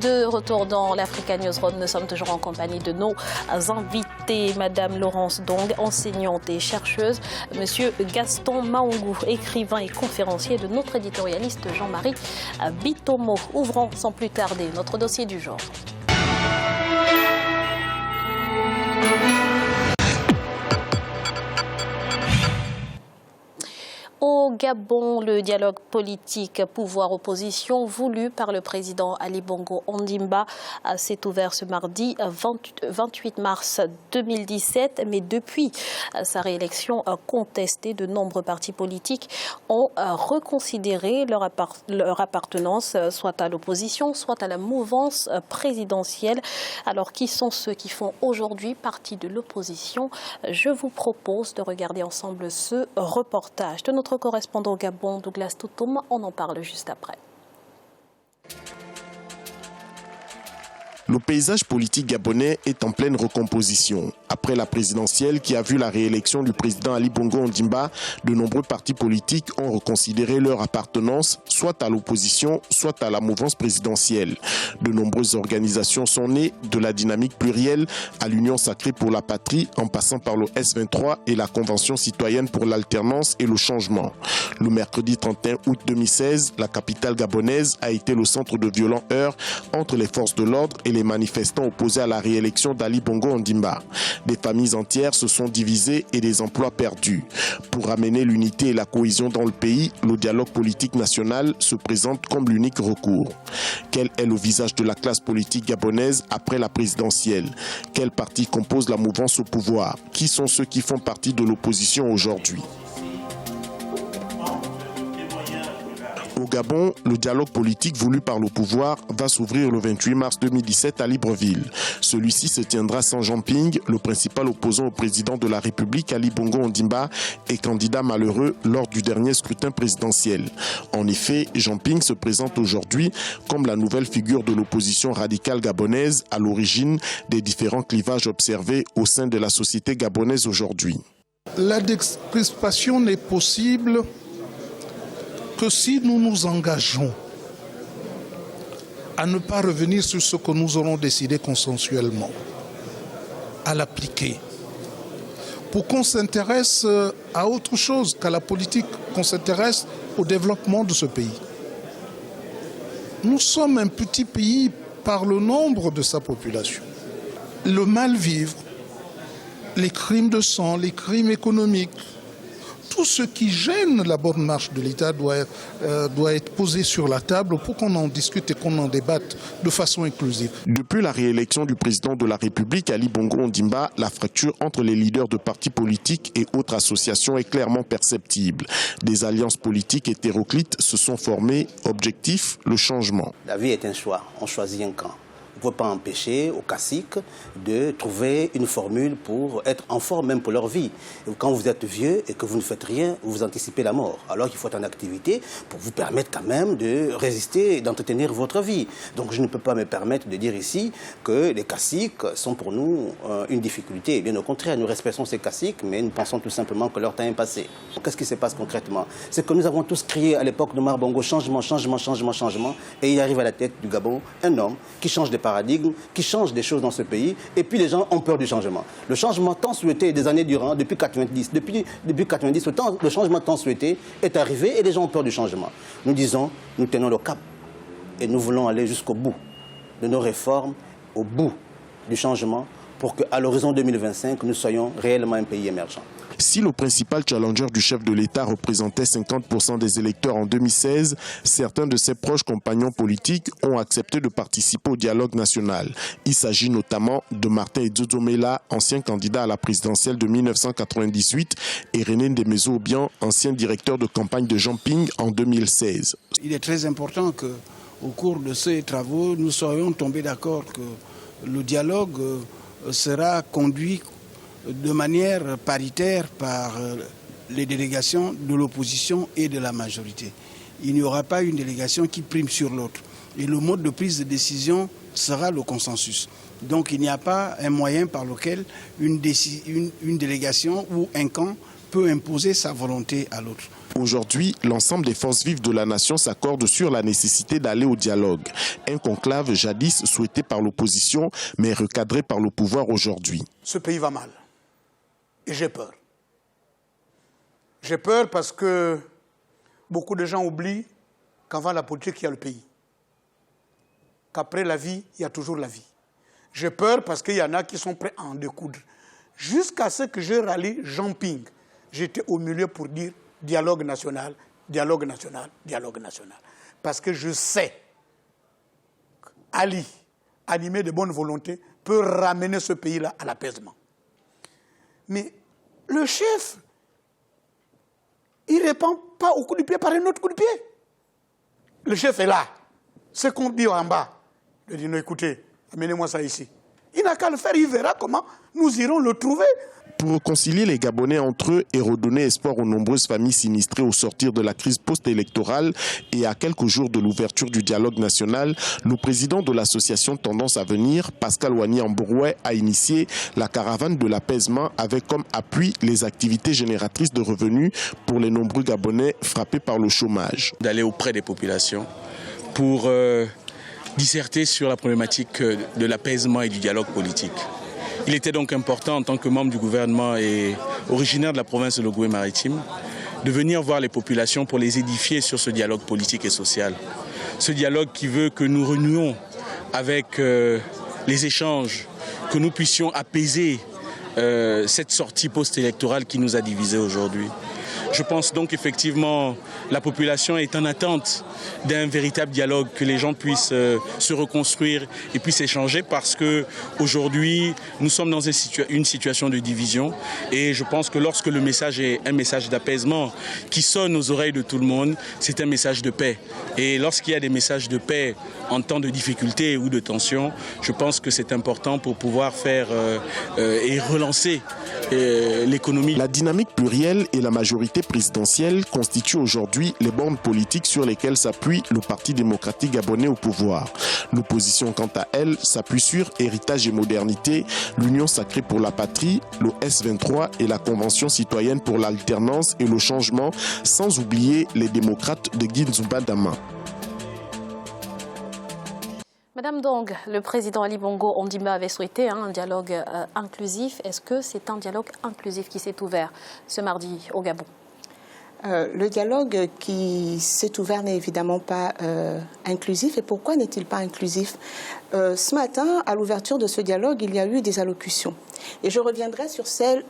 De retour dans l'Africa Newsroom, nous sommes toujours en compagnie de nos invités. Madame Laurence Dong, enseignante et chercheuse. Monsieur Gaston Maungou, écrivain et conférencier, de notre éditorialiste Jean-Marie Bitomo. Ouvrons sans plus tarder notre dossier du jour. Au Gabon, le dialogue politique pouvoir-opposition voulu par le président Ali Bongo Ondimba s'est ouvert ce mardi 28 mars 2017. Mais depuis sa réélection contestée, de nombreux partis politiques ont reconsidéré leur appartenance soit à l'opposition, soit à la mouvance présidentielle. Alors, qui sont ceux qui font aujourd'hui partie de l'opposition? Je vous propose de regarder ensemble ce reportage de notre correspondant au Gabon, Douglas Toutoum. On en parle juste après. Le paysage politique gabonais est en pleine recomposition. Après la présidentielle qui a vu la réélection du président Ali Bongo Ondimba, de nombreux partis politiques ont reconsidéré leur appartenance soit à l'opposition, soit à la mouvance présidentielle. De nombreuses organisations sont nées, de la dynamique plurielle à l'Union sacrée pour la patrie, en passant par le S23 et la Convention citoyenne pour l'alternance et le changement. Le mercredi 31 août 2016, la capitale gabonaise a été le centre de violents heurts entre les forces de l'ordre et les manifestants opposés à la réélection d'Ali Bongo Ondimba. Des familles entières se sont divisées et des emplois perdus. Pour amener l'unité et la cohésion dans le pays, le dialogue politique national se présente comme l'unique recours. Quel est le visage de la classe politique gabonaise après la présidentielle? Quel parti compose la mouvance au pouvoir? Qui sont ceux qui font partie de l'opposition aujourd'hui? Au Gabon, le dialogue politique voulu par le pouvoir va s'ouvrir le 28 mars 2017 à Libreville. Celui-ci se tiendra sans Jean Ping, le principal opposant au président de la République Ali Bongo Ondimba et candidat malheureux lors du dernier scrutin présidentiel. En effet, Jean Ping se présente aujourd'hui comme la nouvelle figure de l'opposition radicale gabonaise à l'origine des différents clivages observés au sein de la société gabonaise aujourd'hui. La décrispation n'est possible que si nous nous engageons à ne pas revenir sur ce que nous aurons décidé consensuellement, à l'appliquer, pour qu'on s'intéresse à autre chose qu'à la politique, qu'on s'intéresse au développement de ce pays. Nous sommes un petit pays par le nombre de sa population. Le mal-vivre, les crimes de sang, les crimes économiques, tout ce qui gêne la bonne marche de l'État doit être posé sur la table pour qu'on en discute et qu'on en débatte de façon inclusive. Depuis la réélection du président de la République, Ali Bongo Ondimba, la fracture entre les leaders de partis politiques et autres associations est clairement perceptible. Des alliances politiques hétéroclites se sont formées. Objectif, le changement. La vie est un choix. On choisit un camp. Vous ne pouvez pas empêcher aux caciques de trouver une formule pour être en forme même pour leur vie. Quand vous êtes vieux et que vous ne faites rien, vous anticipez la mort. Alors qu'il faut être en activité pour vous permettre quand même de résister et d'entretenir votre vie. Donc je ne peux pas me permettre de dire ici que les caciques sont pour nous une difficulté. Bien au contraire, nous respectons ces caciques, mais nous pensons tout simplement que leur temps est passé. Qu'est-ce qui se passe concrètement? C'est que nous avons tous crié à l'époque de Omar Bongo, changement, changement, changement, changement. Et il arrive à la tête du Gabon un homme qui change de paradigme, qui change des choses dans ce pays, et puis les gens ont peur du changement. Le changement tant souhaité des années durant, depuis 90, depuis 90, le changement tant souhaité est arrivé et les gens ont peur du changement. Nous disons, nous tenons le cap et nous voulons aller jusqu'au bout de nos réformes, au bout du changement, pour qu'à l'horizon 2025, nous soyons réellement un pays émergent. Si le principal challenger du chef de l'État représentait 50% des électeurs en 2016, certains de ses proches compagnons politiques ont accepté de participer au dialogue national. Il s'agit notamment de Martin Edzodomela, ancien candidat à la présidentielle de 1998, et René Ndemezo-Obian, ancien directeur de campagne de Jean Ping en 2016. Il est très important qu'au cours de ces travaux, nous soyons tombés d'accord que le dialogue sera conduit de manière paritaire par les délégations de l'opposition et de la majorité. Il n'y aura pas une délégation qui prime sur l'autre. Et le mode de prise de décision sera le consensus. Donc il n'y a pas un moyen par lequel une délégation ou un camp peut imposer sa volonté à l'autre. Aujourd'hui, l'ensemble des forces vives de la nation s'accordent sur la nécessité d'aller au dialogue. Un conclave jadis souhaité par l'opposition, mais recadré par le pouvoir aujourd'hui. Ce pays va mal. Et j'ai peur. J'ai peur parce que beaucoup de gens oublient qu'avant la politique, il y a le pays. Qu'après la vie, il y a toujours la vie. J'ai peur parce qu'il y en a qui sont prêts à en découdre. Jusqu'à ce que je rallie Jean Ping, j'étais au milieu pour dire dialogue national, dialogue national, dialogue national. Parce que je sais qu'Ali, animé de bonne volonté, peut ramener ce pays-là à l'apaisement. Mais le chef, il ne répond pas au coup de pied par un autre coup de pied. Le chef est là. Ce qu'on dit en bas, il dit non, écoutez, amenez-moi ça ici. Il n'a qu'à le faire, il verra comment nous irons le trouver. Pour réconcilier les Gabonais entre eux et redonner espoir aux nombreuses familles sinistrées au sortir de la crise post-électorale et à quelques jours de l'ouverture du dialogue national, le président de l'association Tendance à venir, Pascal Wani-Ambouroué, a initié la caravane de l'apaisement avec comme appui les activités génératrices de revenus pour les nombreux Gabonais frappés par le chômage. D'aller auprès des populations pour disserter sur la problématique de l'apaisement et du dialogue politique. Il était donc important, en tant que membre du gouvernement et originaire de la province de l'Ogooué-Maritime, de venir voir les populations pour les édifier sur ce dialogue politique et social. Ce dialogue qui veut que nous renouions avec les échanges, que nous puissions apaiser cette sortie post-électorale qui nous a divisés aujourd'hui. Je pense donc effectivement la population est en attente d'un véritable dialogue, que les gens puissent se reconstruire et puissent échanger parce qu'aujourd'hui nous sommes dans une situation de division et je pense que lorsque le message est un message d'apaisement qui sonne aux oreilles de tout le monde, c'est un message de paix. Et lorsqu'il y a des messages de paix en temps de difficulté ou de tension, je pense que c'est important pour pouvoir faire et relancer l'économie. La dynamique plurielle et la majorité présidentielle constituent aujourd'hui les bornes politiques sur lesquelles s'appuie le Parti démocratique gabonais au pouvoir. L'opposition, quant à elle, s'appuie sur Héritage et Modernité, l'Union sacrée pour la patrie, le S23 et la Convention citoyenne pour l'alternance et le changement, sans oublier les démocrates de Guinzouba Dama. Madame Dong, le président Ali Bongo Ondimba avait souhaité un dialogue inclusif. Est-ce que c'est un dialogue inclusif qui s'est ouvert ce mardi au Gabon? Le dialogue qui s'est ouvert n'est évidemment pas inclusif. Et pourquoi n'est-il pas inclusif? Ce matin, à l'ouverture de ce dialogue, il y a eu des allocutions. Et je reviendrai sur celle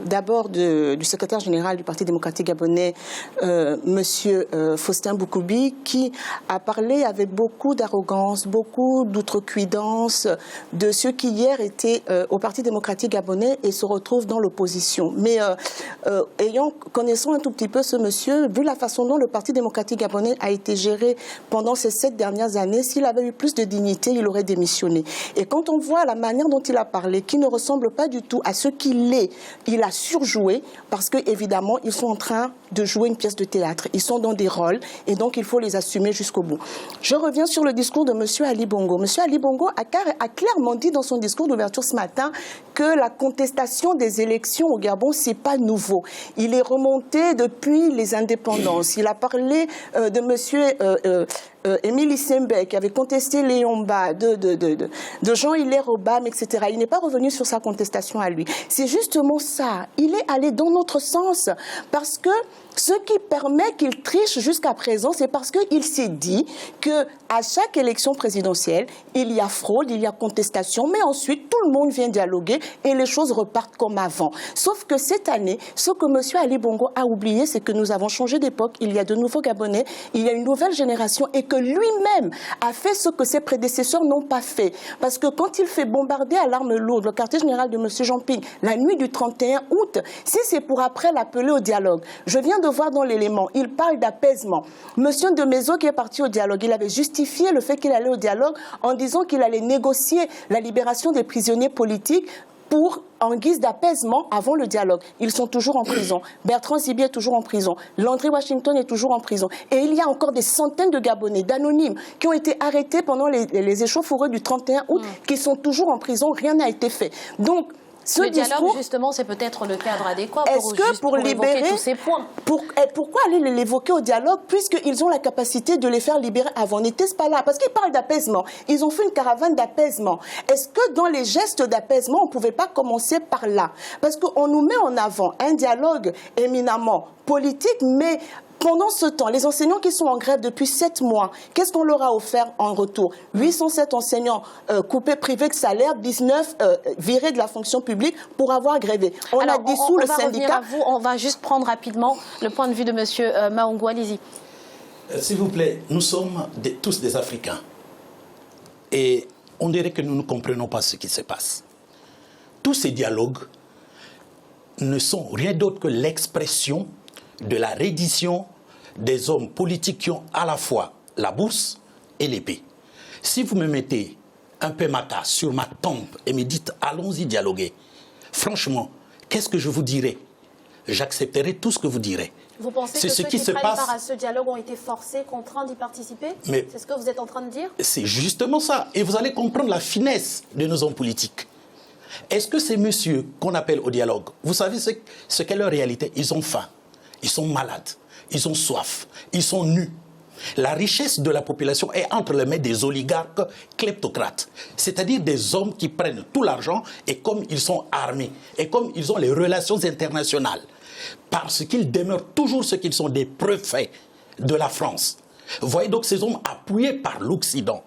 d'abord du secrétaire général du Parti démocratique gabonais, Monsieur Faustin Boukoubi, qui a parlé avec beaucoup d'arrogance, beaucoup d'outrecuidance de ceux qui hier étaient au Parti démocratique gabonais et se retrouvent dans l'opposition. Mais connaissant un tout petit peu ce monsieur, vu la façon dont le Parti démocratique gabonais a été géré pendant ces 7 dernières années, s'il avait eu plus de dignité, il aurait démissionné. Et quand on voit la manière dont il a parlé, qui ne ressemble pas du tout à ce qu'il est, il a surjoué parce que évidemment ils sont en train de jouer une pièce de théâtre, ils sont dans des rôles et donc il faut les assumer jusqu'au bout. Je reviens sur le discours de monsieur Ali Bongo. Monsieur Ali Bongo a clairement dit dans son discours d'ouverture ce matin que la contestation des élections au Gabon, c'est pas nouveau. Il est remonté depuis les indépendances. Il a parlé de monsieur Émile Issembe qui avait contesté Léon Mba, de Jean-Hilaire Obam, etc. Il n'est pas revenu sur sa contestation à lui. C'est justement ça. Il est allé dans notre sens parce que ce qui permet qu'il triche jusqu'à présent, c'est parce qu'il s'est dit qu'à chaque élection présidentielle, il y a fraude, il y a contestation, mais ensuite tout le monde vient dialoguer et les choses repartent comme avant. Sauf que cette année, ce que M. Ali Bongo a oublié, c'est que nous avons changé d'époque, il y a de nouveaux Gabonais, il y a une nouvelle génération et que lui-même a fait ce que ses prédécesseurs n'ont pas fait. Parce que quand il fait bombarder à l'arme lourde le quartier général de M. Jean Ping la nuit du 31 août, si c'est pour après l'appeler au dialogue, je viens de voir dans l'élément, il parle d'apaisement. Monsieur de Mézo qui est parti au dialogue, il avait justifié le fait qu'il allait au dialogue en disant qu'il allait négocier la libération des prisonniers politiques en guise d'apaisement avant le dialogue. Ils sont toujours en prison. Bertrand Zibi est toujours en prison. Landry Washington est toujours en prison. Et il y a encore des centaines de Gabonais, d'anonymes, qui ont été arrêtés pendant les échauffourées du 31 août, qui sont toujours en prison. Rien n'a été fait. Donc, Le dialogue, justement, c'est peut-être le cadre adéquat pour libérer tous ces points. Pourquoi aller l'évoquer au dialogue puisqu'ils ont la capacité de les faire libérer avant? N'était-ce pas là? Parce qu'ils parlent d'apaisement. Ils ont fait une caravane d'apaisement. Est-ce que dans les gestes d'apaisement, on ne pouvait pas commencer par là? Parce qu'on nous met en avant un dialogue éminemment politique, mais pendant ce temps, les enseignants qui sont en grève depuis 7 mois, qu'est-ce qu'on leur a offert en retour? 807 enseignants coupés privés de salaire, 19 virés de la fonction publique pour avoir grévé. On a dissous le syndicat. On va juste prendre rapidement le point de vue de M. Maungo. Allez-y. S'il vous plaît, nous sommes tous des Africains. Et on dirait que nous ne comprenons pas ce qui se passe. Tous ces dialogues ne sont rien d'autre que l'expression de la reddition des hommes politiques qui ont à la fois la bourse et l'épée. Si vous me mettez un PMATA sur ma tombe et me dites « allons-y dialoguer », franchement, qu'est-ce que je vous dirai? J'accepterai tout ce que vous direz. Vous pensez que ceux qui prennent part à ce dialogue ont été forcés, contraints d'y participer? C'est ce que vous êtes en train de dire? C'est justement ça. Et vous allez comprendre la finesse de nos hommes politiques. Est-ce que ces messieurs qu'on appelle au dialogue, vous savez ce qu'est leur réalité? Ils ont faim. Ils sont malades, ils ont soif, ils sont nus. La richesse de la population est entre les mains des oligarques kleptocrates, c'est-à-dire des hommes qui prennent tout l'argent et comme ils sont armés, et comme ils ont les relations internationales, parce qu'ils demeurent toujours ce qu'ils sont, des préfets de la France. Vous voyez donc ces hommes appuyés par l'Occident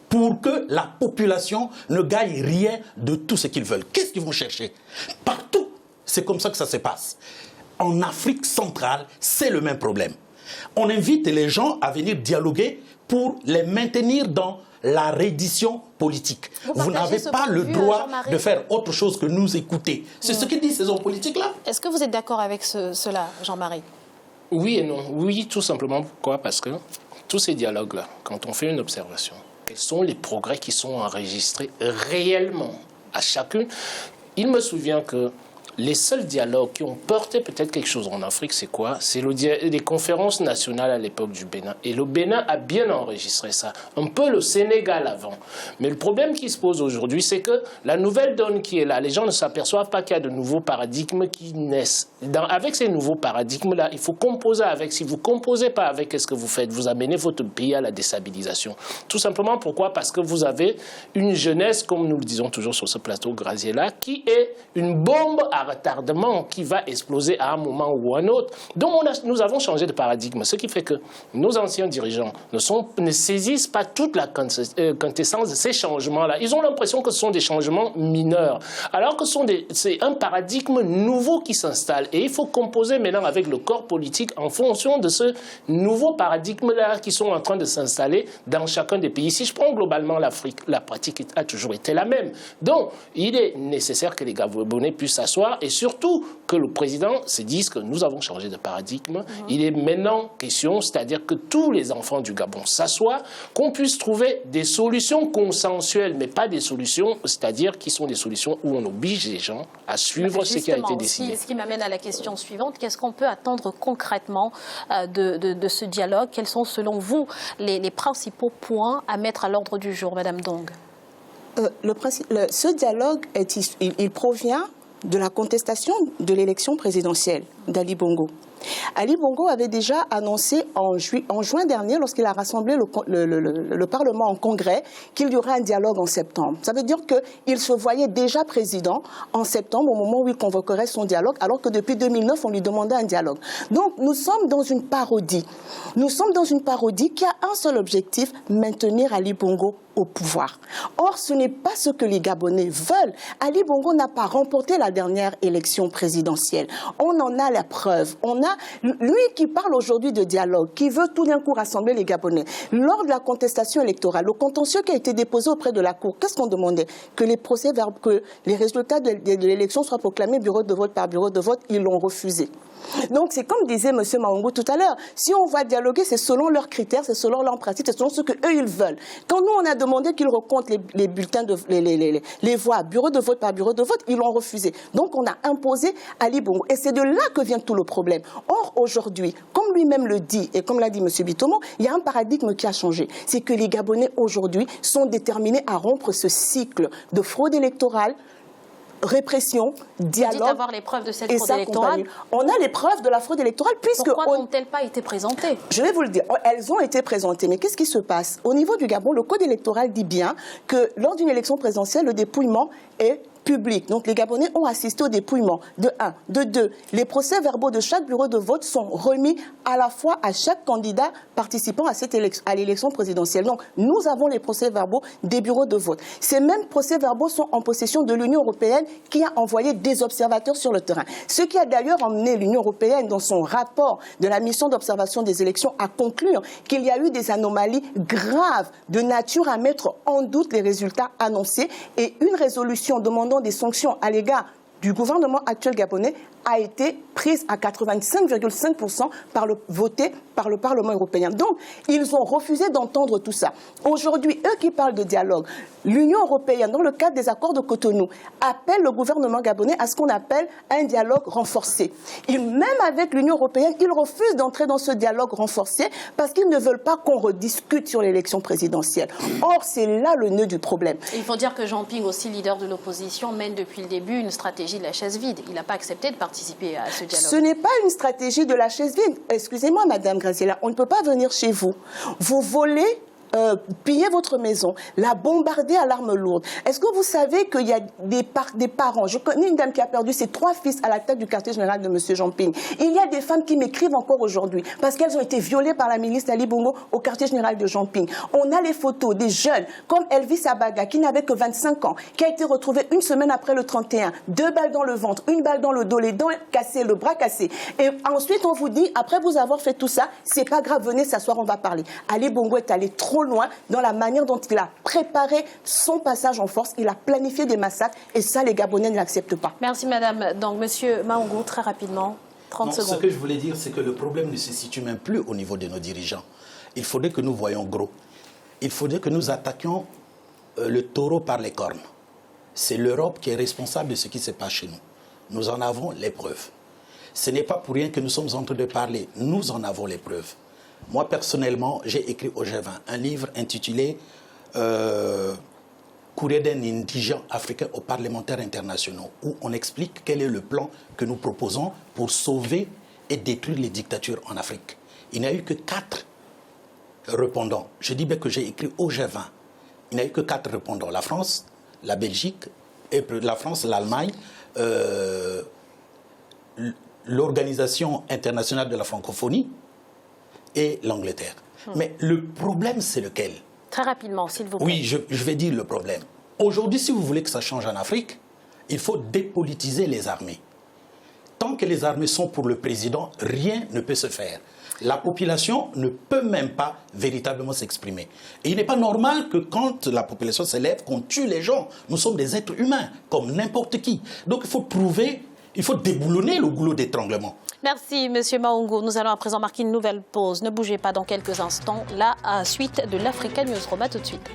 pour que la population ne gagne rien de tout ce qu'ils veulent. Qu'est-ce qu'ils vont chercher? Partout, c'est comme ça que ça se passe. En Afrique centrale, c'est le même problème. On invite les gens à venir dialoguer pour les maintenir dans la reddition politique. Vous n'avez pas le droit de faire autre chose que nous écouter. C'est ce que disent ces hommes politiques-là. Est-ce que vous êtes d'accord avec cela, Jean-Marie? Oui et non. Oui, tout simplement. Pourquoi? Parce que tous ces dialogues-là, quand on fait une observation, quels sont les progrès qui sont enregistrés réellement à chacun? Il me souvient que les seuls dialogues qui ont porté peut-être quelque chose en Afrique, c'est quoi? C'est les conférences nationales à l'époque du Bénin. Et le Bénin a bien enregistré ça. Un peu le Sénégal avant. Mais le problème qui se pose aujourd'hui, c'est que la nouvelle donne qui est là, les gens ne s'aperçoivent pas qu'il y a de nouveaux paradigmes qui naissent. Avec ces nouveaux paradigmes-là, il faut composer avec. Si vous ne composez pas avec ce que vous faites, vous amenez votre pays à la déstabilisation. Tout simplement, pourquoi? Parce que vous avez une jeunesse, comme nous le disons toujours sur ce plateau Graziella, qui est une bombe à retardement qui va exploser à un moment ou à un autre. Donc nous avons changé de paradigme, ce qui fait que nos anciens dirigeants ne saisissent pas toute la quintessence de ces changements-là. Ils ont l'impression que ce sont des changements mineurs, alors que c'est un paradigme nouveau qui s'installe. Et il faut composer maintenant avec le corps politique en fonction de ce nouveau paradigme-là qui sont en train de s'installer dans chacun des pays. Si je prends globalement l'Afrique, la pratique a toujours été la même. Donc, il est nécessaire que les Gabonais puissent s'asseoir et surtout que le président se dise que nous avons changé de paradigme. Il est maintenant question, c'est-à-dire que tous les enfants du Gabon s'assoient, qu'on puisse trouver des solutions consensuelles, mais pas des solutions, c'est-à-dire qui sont des solutions où on oblige les gens à suivre ce qui a été décidé. Ce qui m'amène à la question suivante, qu'est-ce qu'on peut attendre concrètement de ce dialogue? Quels sont selon vous les principaux points à mettre à l'ordre du jour, Madame Dong? Ce dialogue, il provient de la contestation de l'élection présidentielle d'Ali Bongo. Ali Bongo avait déjà annoncé en juin dernier, lorsqu'il a rassemblé le Parlement en congrès, qu'il y aurait un dialogue en septembre. Ça veut dire qu'il se voyait déjà président en septembre, au moment où il convoquerait son dialogue, alors que depuis 2009, on lui demandait un dialogue. Donc, nous sommes dans une parodie. Nous sommes dans une parodie qui a un seul objectif, maintenir Ali Bongo au pouvoir. Or, ce n'est pas ce que les Gabonais veulent. Ali Bongo n'a pas remporté la dernière élection présidentielle. On en a la preuve. On a lui qui parle aujourd'hui de dialogue, qui veut tout d'un coup rassembler les Gabonais. Lors de la contestation électorale, le contentieux qui a été déposé auprès de la Cour, qu'est-ce qu'on demandait? Que les résultats de l'élection soient proclamés bureau de vote par bureau de vote. Ils l'ont refusé. Donc, c'est comme disait M. Maungo tout à l'heure, si on va dialoguer, c'est selon leurs critères, c'est selon leurs pratiques, c'est selon ce qu'eux, ils veulent. Quand nous, on a demandé qu'ils recomptent les bulletins, les voix, bureau de vote par bureau de vote, ils l'ont refusé. Donc, on a imposé Ali Bongo. Et c'est de là que vient tout le problème. Or, aujourd'hui, comme lui-même le dit, et comme l'a dit M. Bitomo, il y a un paradigme qui a changé. C'est que les Gabonais, aujourd'hui, sont déterminés à rompre ce cycle de fraude électorale, répression, dialogue. Vous dites avoir les preuves de cette fraude électorale. On a les preuves de la fraude électorale puisque... Pourquoi n'ont-elles pas été présentées? Je vais vous le dire, elles ont été présentées, mais qu'est-ce qui se passe? Au niveau du Gabon, le code électoral dit bien que lors d'une élection présidentielle, le dépouillement est public. Donc les Gabonais ont assisté au dépouillement de 1. De 2, les procès-verbaux de chaque bureau de vote sont remis à la fois à chaque candidat participant à l'élection présidentielle. Donc nous avons les procès-verbaux des bureaux de vote. Ces mêmes procès-verbaux sont en possession de l'Union européenne qui a envoyé des observateurs sur le terrain. Ce qui a d'ailleurs emmené l'Union européenne dans son rapport de la mission d'observation des élections à conclure qu'il y a eu des anomalies graves de nature à mettre en doute les résultats annoncés et une résolution demandant des sanctions à l'égard du gouvernement actuel gabonais a été prise à 85,5% votée par le Parlement européen. Donc, ils ont refusé d'entendre tout ça. Aujourd'hui, eux qui parlent de dialogue, l'Union européenne, dans le cadre des accords de Cotonou, appelle le gouvernement gabonais à ce qu'on appelle un dialogue renforcé. Et même avec l'Union européenne, ils refusent d'entrer dans ce dialogue renforcé parce qu'ils ne veulent pas qu'on rediscute sur l'élection présidentielle. Or, c'est là le nœud du problème. Il faut dire que Jean Ping, aussi leader de l'opposition, mène depuis le début une stratégie de la chaise vide. Il n'a pas accepté de participer à ce dialogue. Ce n'est pas une stratégie de la chaise vide. Excusez-moi, Madame Graziella, on ne peut pas venir chez vous. Vous volez, piller votre maison, la bombarder à l'arme lourde. Est-ce que vous savez qu'il y a des parents? Je connais une dame qui a perdu ses 3 fils à la tête du quartier général de M. Jean Ping. Il y a des femmes qui m'écrivent encore aujourd'hui parce qu'elles ont été violées par la milice Ali Bongo au quartier général de Jean Ping. On a les photos des jeunes comme Elvis Abaga qui n'avait que 25 ans, qui a été retrouvé une semaine après le 31, 2 balles dans le ventre, 1 balle dans le dos, les dents cassées, le bras cassé. Et ensuite on vous dit, après vous avoir fait tout ça, c'est pas grave, venez s'asseoir, on va parler. Ali Bongo est allé trop loin dans la manière dont il a préparé son passage en force. Il a planifié des massacres et ça, les Gabonais ne l'acceptent pas. Merci, madame. Donc, monsieur Maungo, très rapidement, 30 secondes. Ce que je voulais dire, c'est que le problème ne se situe même plus au niveau de nos dirigeants. Il faudrait que nous voyions gros. Il faudrait que nous attaquions le taureau par les cornes. C'est l'Europe qui est responsable de ce qui se passe chez nous. Nous en avons les preuves. Ce n'est pas pour rien que nous sommes en train de parler. Nous en avons les preuves. Moi, personnellement, j'ai écrit au G20 un livre intitulé Courrier d'un indigent africain aux parlementaires internationaux, où on explique quel est le plan que nous proposons pour sauver et détruire les dictatures en Afrique. Il n'y a eu que 4 répondants. Je dis bien que j'ai écrit au G20. Il n'y a eu que 4 répondants. La France, la Belgique, l'Allemagne, l'Organisation internationale de la francophonie, et l'Angleterre. Mais le problème, c'est lequel? Très rapidement, s'il vous plaît. Oui, je vais dire le problème. Aujourd'hui, si vous voulez que ça change en Afrique, il faut dépolitiser les armées. Tant que les armées sont pour le président, rien ne peut se faire. La population ne peut même pas véritablement s'exprimer. Et il n'est pas normal que quand la population s'élève, qu'on tue les gens. Nous sommes des êtres humains, comme n'importe qui. Donc il faut déboulonner le goulot d'étranglement. Merci, monsieur Maungo. Nous allons à présent marquer une nouvelle pause. Ne bougez pas dans quelques instants. La suite de l'Africa News Room. À tout de suite.